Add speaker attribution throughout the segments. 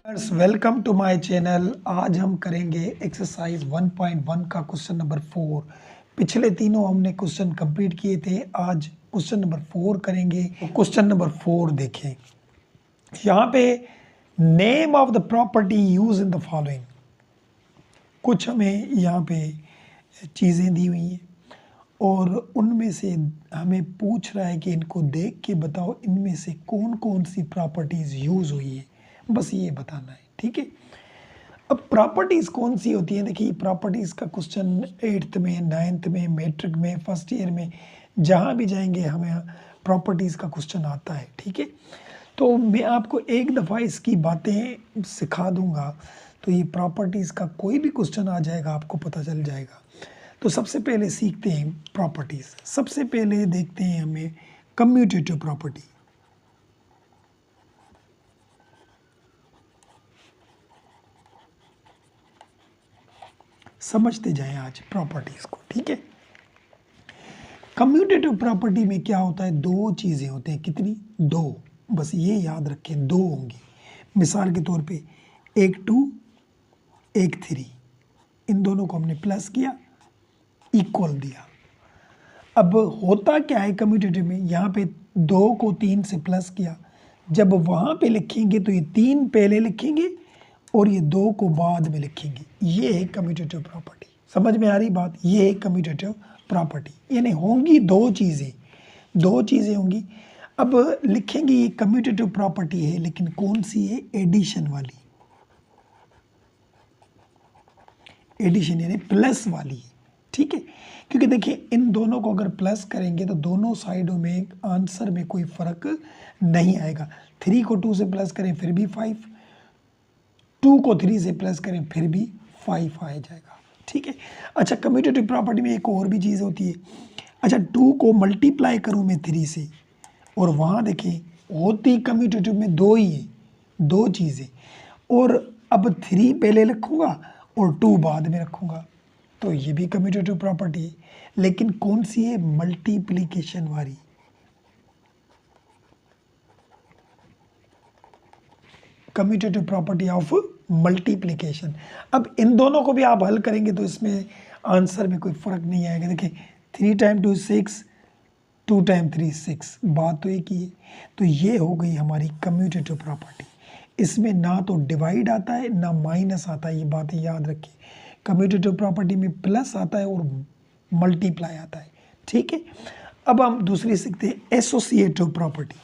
Speaker 1: Welcome to my channel. आज हम करेंगे एक्सरसाइज 1.1 का क्वेश्चन नंबर 4। पिछले तीनों हमने क्वेश्चन कंप्लीट किए थे, आज क्वेश्चन नंबर 4 करेंगे। तो क्वेश्चन नंबर 4 देखें, यहाँ पे name of the property use in the following. कुछ हमें यहाँ पे चीज़ें दी हुई हैं और उनमें से हमें पूछ रहा है कि इनको देख के बताओ इनमें से कौन कौन सी प्रॉपर्टीज यूज हुई है, बस ये बताना है। ठीक है, अब प्रॉपर्टीज कौन सी होती है, देखिए प्रॉपर्टीज का क्वेश्चन 8th में, 9th में, मैट्रिक में, फर्स्ट ईयर में, जहाँ भी जाएंगे हमें प्रॉपर्टीज का क्वेश्चन आता है। ठीक है, तो मैं आपको एक दफ़ा इसकी बातें सिखा दूंगा, तो ये प्रॉपर्टीज का कोई भी क्वेश्चन आ जाएगा आपको पता चल जाएगा। तो सबसे पहले सीखते हैं प्रॉपर्टीज। सबसे पहले देखते हैं हमें कम्यूटेटिव प्रॉपर्टी। समझते जाएं आज प्रॉपर्टीज को। ठीक है, कम्यूटेटिव प्रॉपर्टी में क्या होता है, दो चीजें होते हैं। कितनी? दो, बस ये याद रखें, दो होंगी। मिसाल के तौर पे एक 2 एक 3, इन दोनों को हमने प्लस किया, इक्वल दिया। अब होता क्या है कम्यूटेटिव में, यहाँ पे 2 को 3 से प्लस किया, जब वहाँ पे लिखेंगे तो ये 3 पहले लिखेंगे और ये 2 को बाद में लिखेंगे। ये है कम्यूटेटिव प्रॉपर्टी। समझ में आ रही बात? ये है कम्यूटेटिव प्रॉपर्टी, यानी होंगी दो चीज़ें होंगी। अब लिखेंगे ये कम्यूटेटिव प्रॉपर्टी है, लेकिन कौन सी है? एडिशन वाली, एडिशन यानी प्लस वाली। ठीक है, क्योंकि देखिए इन दोनों को अगर प्लस करेंगे तो दोनों साइडों में आंसर में कोई फर्क नहीं आएगा। 3 को 2 से प्लस करें फिर भी 5, 2 को 3 से प्लस करें फिर भी 5 आ जाएगा। ठीक है, अच्छा कम्यूटेटिव प्रॉपर्टी में एक और भी चीज़ होती है। अच्छा 2 को मल्टीप्लाई करूँ मैं 3 से, और वहाँ देखें होती कम्यूटेटिव में दो ही है, दो चीज़ें, और अब 3 पहले रखूँगा और 2 बाद में रखूँगा, तो ये भी कम्यूटेटिव प्रॉपर्टी है, लेकिन कौन सी है? मल्टीप्लिकेशन वाली। Commutative property of multiplication. अब इन दोनों को भी आप हल करेंगे तो इसमें आंसर में कोई फर्क नहीं आएगा। देखिए 3 टाइम 2 6, 2 टाइम 3 6, बात तो एक ही है। तो ये हो गई हमारी कम्यूटेटिव प्रॉपर्टी। इसमें ना तो डिवाइड आता है ना माइनस आता है, ये बातें याद रखिए। कम्यूटेटिव प्रॉपर्टी में प्लस आता है और मल्टीप्लाई आता है। ठीक है, अब हम दूसरी सीखते हैं एसोसिएटिव प्रॉपर्टी।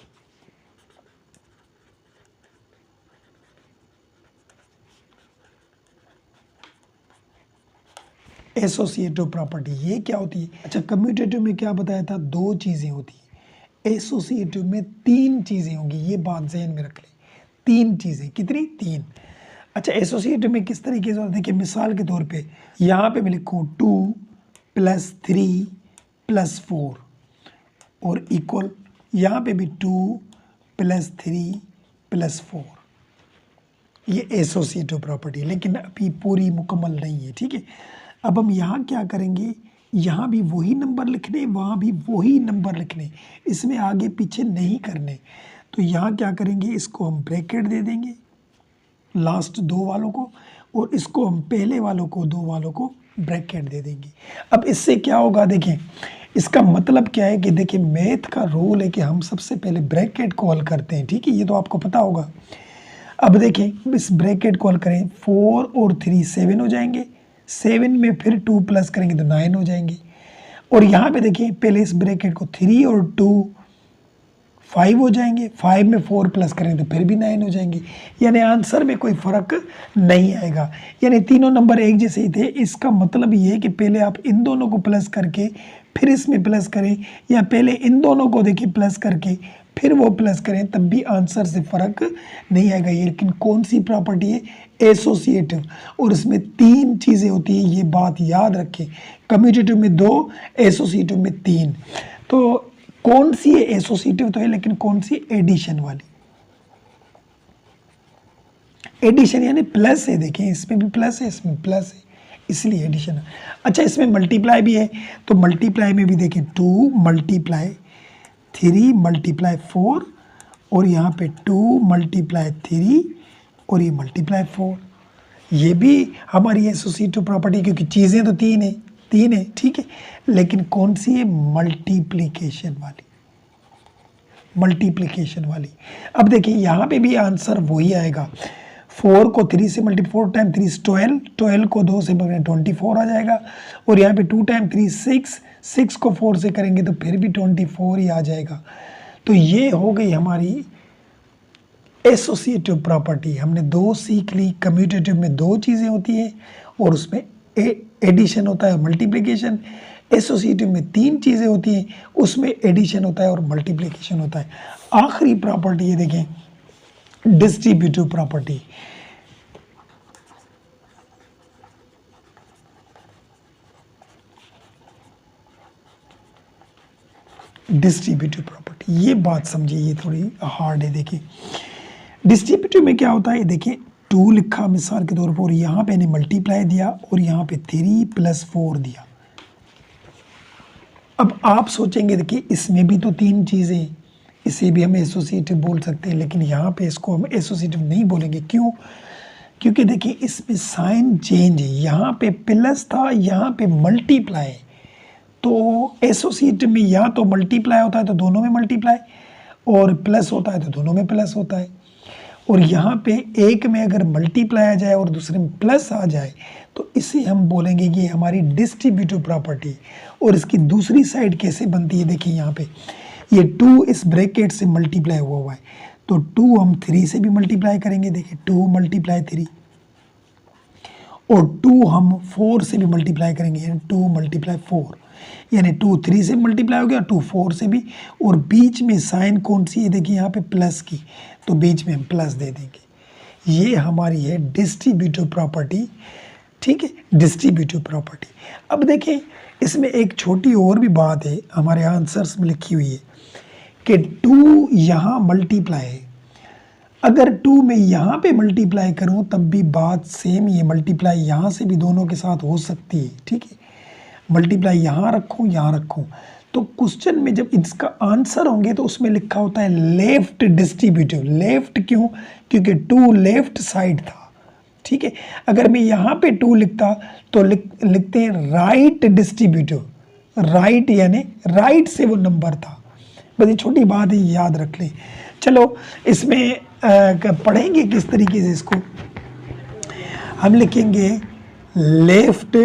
Speaker 1: एसोसिएटिव प्रॉपर्टी ये क्या होती है? अच्छा कम्यूटेटिव में क्या बताया था, दो चीज़ें होती हैं, एसोसिएटिव में 3 चीज़ें होंगी। ये बात ज़हन में रख लें, 3 चीज़ें। कितनी? 3। अच्छा एसोसिएटिव में किस तरीके से होता है? देखिए मिसाल के तौर पे यहाँ पे मैं लिखूँ 2 + 3 + 4 और इक्वल यहाँ पे भी 2 + 3 + 4। ये एसोसिएटिव प्रॉपर्टी, लेकिन अभी पूरी मुकम्मल नहीं है। ठीक है, अब हम यहाँ क्या करेंगे, यहाँ भी वही नंबर लिखने, वहाँ भी वही नंबर लिखने, इसमें आगे पीछे नहीं करने। तो यहाँ क्या करेंगे, इसको हम ब्रैकेट दे देंगे लास्ट 2 वालों को, और इसको हम पहले वालों को 2 वालों को ब्रैकेट दे देंगे। अब इससे क्या होगा, देखें इसका मतलब क्या है कि देखिए मैथ का रूल है कि हम सबसे पहले ब्रैकेट को हल करते हैं। ठीक है, ये तो आपको पता होगा। अब देखें इस ब्रैकेट को हल करें, 4 और 3 7 हो जाएंगे, 7 में फिर 2 प्लस करेंगे तो 9 हो जाएंगे। और यहाँ पे देखिए पहले इस ब्रैकेट को 3 और 2 5 हो जाएंगे, 5 में 4 प्लस करेंगे तो फिर भी 9 हो जाएंगे, यानी आंसर में कोई फ़र्क नहीं आएगा। यानी तीनों नंबर एक जैसे ही थे। इसका मतलब ये है कि पहले आप इन दोनों को प्लस करके फिर इसमें प्लस करें, या पहले इन दोनों को देखिए प्लस करके फिर वो प्लस करें, तब भी आंसर से फ़र्क नहीं आएगा। ये लेकिन कौन सी प्रॉपर्टी है? एसोसिएटिव, और इसमें 3 चीज़ें होती हैं, ये बात याद रखें। कम्यूटेटिव में 2, एसोसिएटिव में 3। तो कौन सी है? एसोसिएटिव तो है, लेकिन कौन सी? एडिशन वाली। एडिशन यानी प्लस है, देखें इसमें भी प्लस है, इसमें प्लस है, इसलिए एडिशन है। अच्छा इसमें मल्टीप्लाई भी है, तो मल्टीप्लाई में भी देखें 2 × 3 × 4, और यहाँ पे 2 × 3 और ये मल्टीप्लाई 4, ये भी हमारी एसोसिएटिव प्रॉपर्टी, क्योंकि चीज़ें तो तीन है, ठीक है, लेकिन कौन सी है? मल्टीप्लिकेशन वाली। अब देखिए यहाँ पे भी आंसर वही आएगा, 4 को 3 से मल्टी 4 टाइम 3 12, 12 को 2 से पकड़ें 24 आ जाएगा, और यहाँ पे 2 टाइम 3 6, 6 को 4 से करेंगे तो फिर भी 24 ही आ जाएगा। तो ये हो गई हमारी एसोसिएटिव प्रॉपर्टी। हमने 2 सीख ली। कम्यूटेटिव में 2 चीज़ें होती हैं और उसमें एडिशन होता है, मल्टीप्लिकेशन। एसोसिएटिव में 3 चीज़ें होती हैं, उसमें एडिशन होता है और मल्टीप्लिकेशन होता है। आखिरी प्रॉपर्टी ये देखें, डिस्ट्रीब्यूटिव प्रॉपर्टी। डिस्ट्रीब्यूटिव प्रॉपर्टी, ये बात समझिए, ये थोड़ी हार्ड है। देखिए डिस्ट्रीब्यूटिव में क्या होता है, देखिए 2 लिखा मिसाल के तौर पर, और यहाँ पे ने मल्टीप्लाई दिया और यहाँ पे 3 + 4 दिया। अब आप सोचेंगे देखिए इसमें भी तो 3 चीज़ें, इसे भी हम एसोसिएटिव बोल सकते हैं, लेकिन यहाँ पे इसको हम एसोसिएटिव नहीं बोलेंगे। क्यों? क्योंकि देखिए इसमें साइन चेंज है, यहाँ पे प्लस था, यहाँ पे मल्टीप्लाई। तो एसोसिएटिव में या तो मल्टीप्लाई होता है तो दोनों में मल्टीप्लाई, और प्लस होता है तो दोनों में प्लस होता है। और यहाँ पे एक में अगर मल्टीप्लाई आ जाए और दूसरे में प्लस आ जाए तो इसे हम बोलेंगे कि हमारी डिस्ट्रीब्यूटिव प्रॉपर्टी। और इसकी दूसरी साइड कैसे बनती है, देखिए यहाँ पे ये 2 इस ब्रैकेट से मल्टीप्लाई हुआ है, तो 2 हम 3 से भी मल्टीप्लाई करेंगे। देखिए 2 × 3, और 2 हम 4 से भी मल्टीप्लाई करेंगे, यानी 2 × 4, यानी 2 3 से मल्टीप्लाई हो गया, 2 4 से भी। और बीच में साइन कौन सी है, देखिए यहाँ पे प्लस की, तो बीच में हम प्लस दे देंगे। ये हमारी है डिस्ट्रीब्यूटिव प्रॉपर्टी, ठीक है, डिस्ट्रीब्यूटिव प्रॉपर्टी। अब देखिए इसमें एक छोटी और भी बात है, हमारे आंसर्स में लिखी हुई है कि 2 यहाँ मल्टीप्लाई है। अगर 2 में यहाँ पे मल्टीप्लाई करूँ तब भी बात सेम ही है, मल्टीप्लाई यहाँ से भी दोनों के साथ हो सकती है, ठीक है। मल्टीप्लाई यहाँ रखूँ, तो क्वेश्चन में जब इसका आंसर होंगे तो उसमें लिखा होता है लेफ्ट डिस्ट्रीब्यूटिव। लेफ्ट क्यों? क्योंकि 2 लेफ्ट साइड था, ठीक है। अगर मैं यहाँ पे 2 लिखता तो लिखते हैं राइट डिस्ट्रीब्यूटिव, राइट यानी राइट से वो नंबर था। बस ये छोटी बात है, याद रख लें। चलो इसमें पढ़ेंगे किस तरीके से इसको। हम लिखेंगे left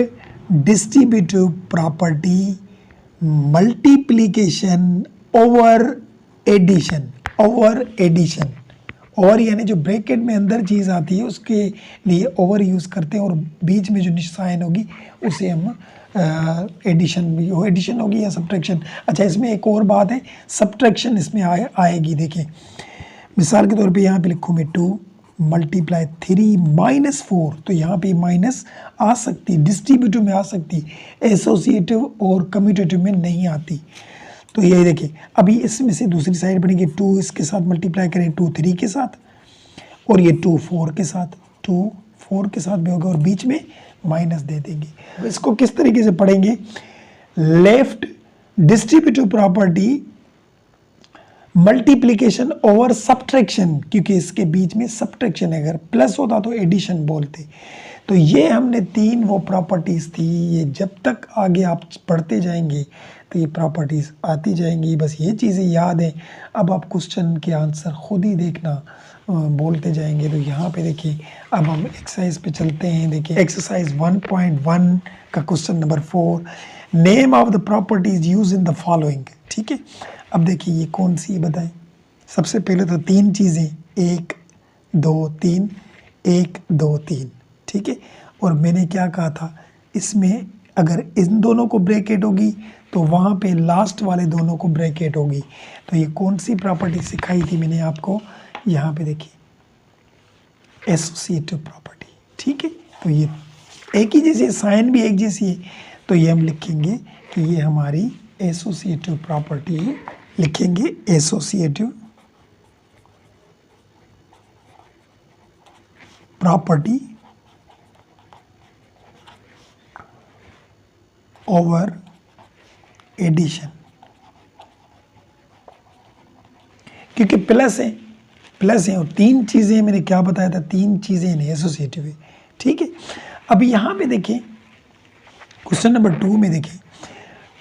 Speaker 1: distributive property multiplication over addition. Over यानी जो ब्रैकेट में अंदर चीज़ आती है उसके लिए ओवर यूज़ करते हैं, और बीच में जो साइन होगी उसे हम एडिशन होगी या सब्ट्रैक्शन। अच्छा इसमें एक और बात है, सब्ट्रैक्शन इसमें आएगी। देखिए मिसाल के तौर पे यहाँ पे लिखूँ मैं 2 × 3 - 4, तो यहाँ पे माइनस आ सकती, डिस्ट्रीब्यूटिव में आ सकती, एसोसिएटिव और कम्यूटेटिव में नहीं आती। तो ये देखिए अभी इसमें से दूसरी साइड बनेगी, 2 इसके साथ मल्टीप्लाई करें 2 3 के साथ, और ये 2 4 के साथ, 2 4 के साथ भी होगा, और बीच में माइनस दे देंगे। इसको किस तरीके से पढ़ेंगे, left distributive property multiplication over subtraction, क्योंकि इसके बीच में सब्ट्रैक्शन है, अगर प्लस होता तो एडिशन बोलते। तो ये हमने 3 वो प्रॉपर्टीज़ थी, ये जब तक आगे आप पढ़ते जाएंगे तो ये प्रॉपर्टीज़ आती जाएंगी। बस ये चीज़ें याद हैं। अब आप क्वेश्चन के आंसर खुद ही देखना, बोलते जाएंगे। तो यहाँ पे देखिए अब हम एक्सरसाइज पे चलते हैं। देखिए एक्सरसाइज 1.1 का question number 4, name of the properties use in the following, ठीक है। अब देखिए ये कौन सी बताएं। सबसे पहले तो 3 चीज़ें, 1 2 3, 1 2 3, ठीक है। और मैंने क्या कहा था, इसमें अगर इन दोनों को ब्रैकेट होगी तो वहाँ पे लास्ट वाले दोनों को ब्रैकेट होगी। तो ये कौन सी प्रॉपर्टी सिखाई थी मैंने आपको, यहाँ पे देखिए एसोसिएटिव प्रॉपर्टी, ठीक है। तो ये एक ही जैसी, साइन भी एक जैसी है, तो ये हम लिखेंगे कि ये हमारी एसोसिएटिव प्रॉपर्टी है। लिखेंगे एसोसिएटिव प्रॉपर्टी ओवर एडिशन, क्योंकि प्लस है प्लस है और तीन चीज़ें मैंने क्या बताया था, तीन चीज़ें नहीं एसोसिएटिव है, ठीक है। अब यहाँ पे देखें क्वेश्चन नंबर 2 में देखें,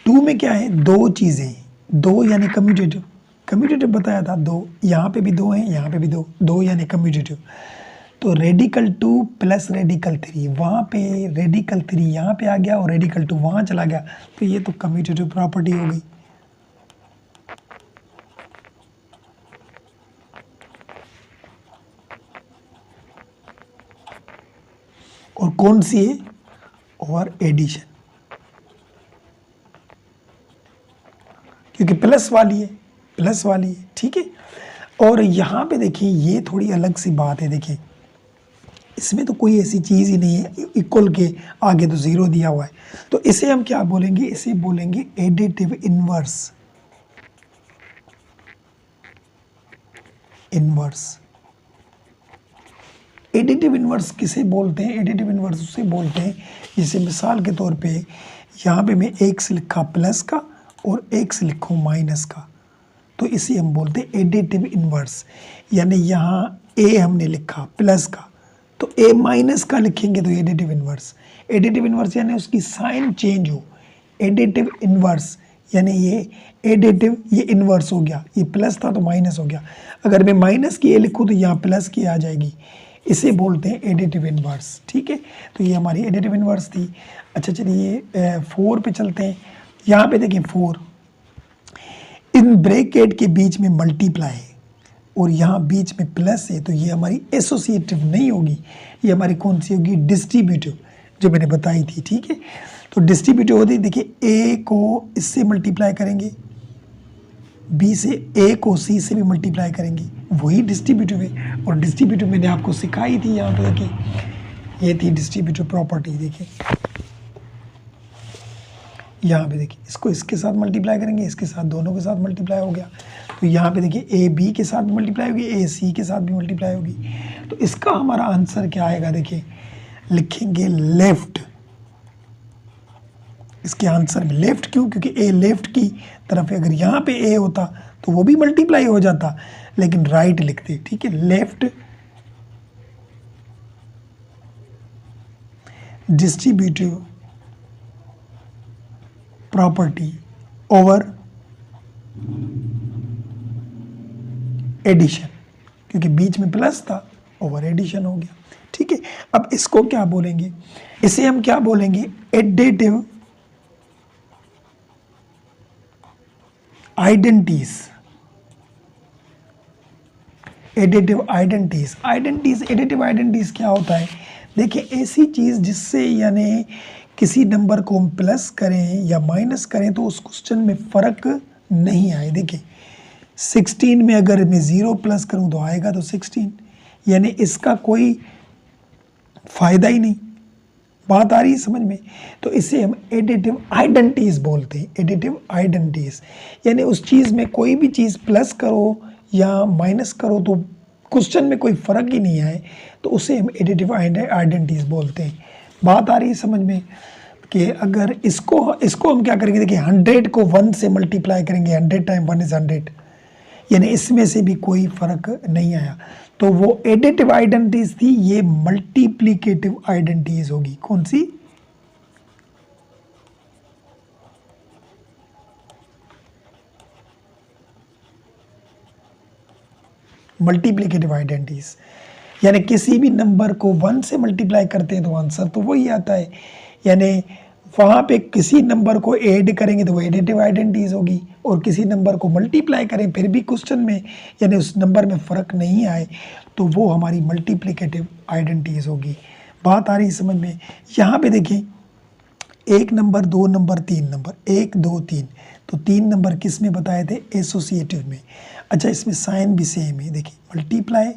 Speaker 1: 2 में क्या है, दो चीज़ें, दो यानी कम्यूटेटिव, कम्यूटेटिव बताया था दो, यहाँ पे भी दो हैं, यहाँ पे भी दो, दो यानी कम्यूटेटिव। तो रेडिकल 2 प्लस रेडिकल 3, वहाँ पे रेडिकल 3 यहाँ पे आ गया और रेडिकल 2 वहाँ चला गया, तो ये तो कम्यूटेटिव प्रॉपर्टी हो गई। और कौन सी है, और एडिशन, क्योंकि प्लस वाली है, प्लस वाली है, ठीक है। और यहाँ पे देखिए ये थोड़ी अलग सी बात है, देखिए इसमें तो कोई ऐसी चीज़ ही नहीं है, इक्वल के आगे तो ज़ीरो दिया हुआ है, तो इसे हम क्या बोलेंगे, इसे बोलेंगे additive inverse, inverse. Additive inverse किसे बोलते हैं, एडिटिव इनवर्स उसे बोलते हैं जैसे मिसाल के तौर पे यहाँ पे मैं x लिखा प्लस का और x लिखूँ माइनस का, तो इसे हम बोलते हैं एडिटिव इनवर्स। यानी यहाँ a हमने लिखा प्लस का, तो a माइनस का लिखेंगे तो एडिटिव इनवर्स। एडिटिव इनवर्स यानी उसकी साइन चेंज हो, एडिटिव इनवर्स यानी ये एडिटिव, ये इनवर्स हो गया, ये प्लस था तो माइनस हो गया। अगर मैं माइनस की a लिखूँ तो यहाँ प्लस की आ जाएगी, इसे बोलते हैं एडिटिव इनवर्स, ठीक है। तो ये हमारी एडिटिव इनवर्स थी। अच्छा चलिए 4 पे चलते हैं। यहाँ पे देखिए 4 इन ब्रैकेट के बीच में मल्टीप्लाई है और यहाँ बीच में प्लस है, तो ये हमारी एसोसिएटिव नहीं होगी, ये हमारी कौन सी होगी, डिस्ट्रीब्यूटिव, जो मैंने बताई थी, ठीक है। तो डिस्ट्रीब्यूटिव होती है, देखिए ए को इससे मल्टीप्लाई करेंगे, बी से, ए को सी से भी मल्टीप्लाई करेंगे, वही डिस्ट्रीब्यूटिव है। और डिस्ट्रीब्यूटिव मैंने आपको सिखाई थी, यहाँ पे देखिए ये थी डिस्ट्रीब्यूटिव प्रॉपर्टी, देखिए यहाँ पे देखिए इसको इसके साथ मल्टीप्लाई करेंगे, इसके साथ, दोनों के साथ मल्टीप्लाई हो गया, तो यहाँ पे देखिए ए बी के साथ मल्टीप्लाई होगी, ए सी के साथ भी मल्टीप्लाई होगी। तो इसका हमारा आंसर क्या आएगा, देखिए लिखेंगे लेफ्ट, इसके आंसर में लेफ्ट, क्यों, क्योंकि ए लेफ्ट की तरफ है। अगर यहाँ पे ए होता तो वो भी मल्टीप्लाई हो जाता, लेकिन राइट लिखते, ठीक है। Left distributive property over addition, क्योंकि बीच में प्लस था, ओवर एडिशन हो गया, ठीक है। अब इसको क्या बोलेंगे, इसे हम क्या बोलेंगे, additive identities, additive identities. Identities, additive identities क्या होता है, देखिए ऐसी चीज़ जिससे यानी किसी नंबर को हम प्लस करें या माइनस करें तो उस क्वेश्चन में फ़र्क नहीं आए। देखिए 16 में अगर मैं 0 प्लस करूं तो आएगा तो 16, यानी इसका कोई फ़ायदा ही नहीं। बात आ रही है समझ में? तो इसे हम एडिटिव आइडेंटिटीज बोलते हैं। एडिटिव आइडेंटिटीज यानी उस चीज़ में कोई भी चीज़ प्लस करो या माइनस करो तो क्वेश्चन में कोई फ़र्क ही नहीं आए, तो उसे हम एडिटिव आइडेंटिटीज बोलते हैं। बात आ रही है समझ में? कि अगर इसको हम क्या करेंगे, देखिए 100 को 1 से मल्टीप्लाई करेंगे, 100 टाइम 1 इज़ 100, यानी इसमें से भी कोई फ़र्क नहीं आया, तो वो एडिटिव आइडेंटिटीज थी। ये मल्टीप्लिकेटिव आइडेंटिटीज होगी। कौन सी? मल्टीप्लिकेटिव आइडेंटिटीज, यानी किसी भी नंबर को 1 से मल्टीप्लाई करते हैं तो आंसर तो वही आता है, यानी वहाँ पे किसी नंबर को ऐड करेंगे तो वो एडिटिव आइडेंटिटीज होगी, और किसी नंबर को मल्टीप्लाई करें फिर भी क्वेश्चन में यानी उस नंबर में फ़र्क नहीं आए तो वो हमारी मल्टीप्लिकेटिव आइडेंटिटीज होगी। बात आ रही समझ में? यहाँ पे देखिए 1 नंबर, 2 नंबर, 3 नंबर, 1 2 3, तो 3 नंबर किस में बताए थे? एसोसिएटिव में। अच्छा इसमें साइन भी सेम है, देखिए मल्टीप्लाई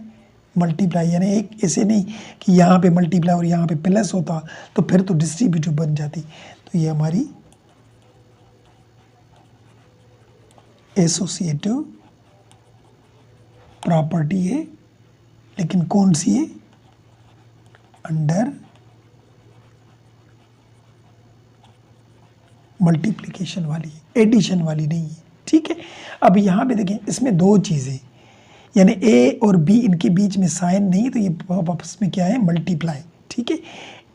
Speaker 1: मल्टीप्लाई, यानी एक ऐसे नहीं कि यहाँ पे मल्टीप्लाई और यहाँ पे प्लस होता तो फिर तो डिस्ट्रीब्यूटिव बन जाती। तो ये हमारी एसोसिएटिव प्रॉपर्टी है, लेकिन कौन सी है? अंडर मल्टीप्लिकेशन वाली, एडिशन वाली नहीं है, ठीक है। अब यहाँ पे देखें इसमें दो चीज़ें, यानी ए और बी इनके बीच में साइन नहीं, तो ये आपस में क्या है, मल्टीप्लाई। ठीक है,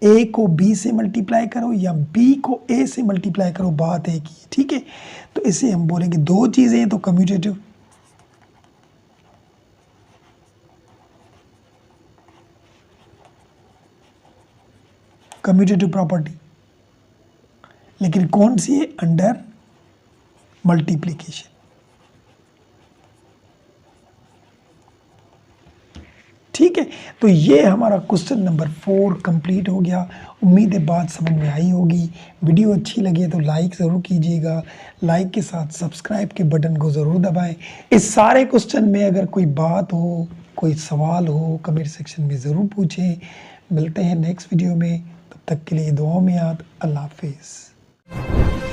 Speaker 1: ए को बी से मल्टीप्लाई करो या बी को ए से मल्टीप्लाई करो, बात एक ही है। ठीक है, तो इसे हम बोलेंगे दो चीजें हैं तो कम्यूटेटिव। कम्यूटेटिव प्रॉपर्टी, लेकिन कौन सी है, अंडर मल्टीप्लिकेशन। ठीक है, तो ये हमारा क्वेश्चन नंबर 4 कंप्लीट हो गया। उम्मीद है बात समझ में आई होगी। वीडियो अच्छी लगे तो लाइक ज़रूर कीजिएगा, लाइक के साथ सब्सक्राइब के बटन को ज़रूर दबाएं। इस सारे क्वेश्चन में अगर कोई बात हो, कोई सवाल हो, कमेंट सेक्शन में ज़रूर पूछें। मिलते हैं नेक्स्ट वीडियो में, तब तक के लिए दुआओं में याद। अल्लाह हाफिज़।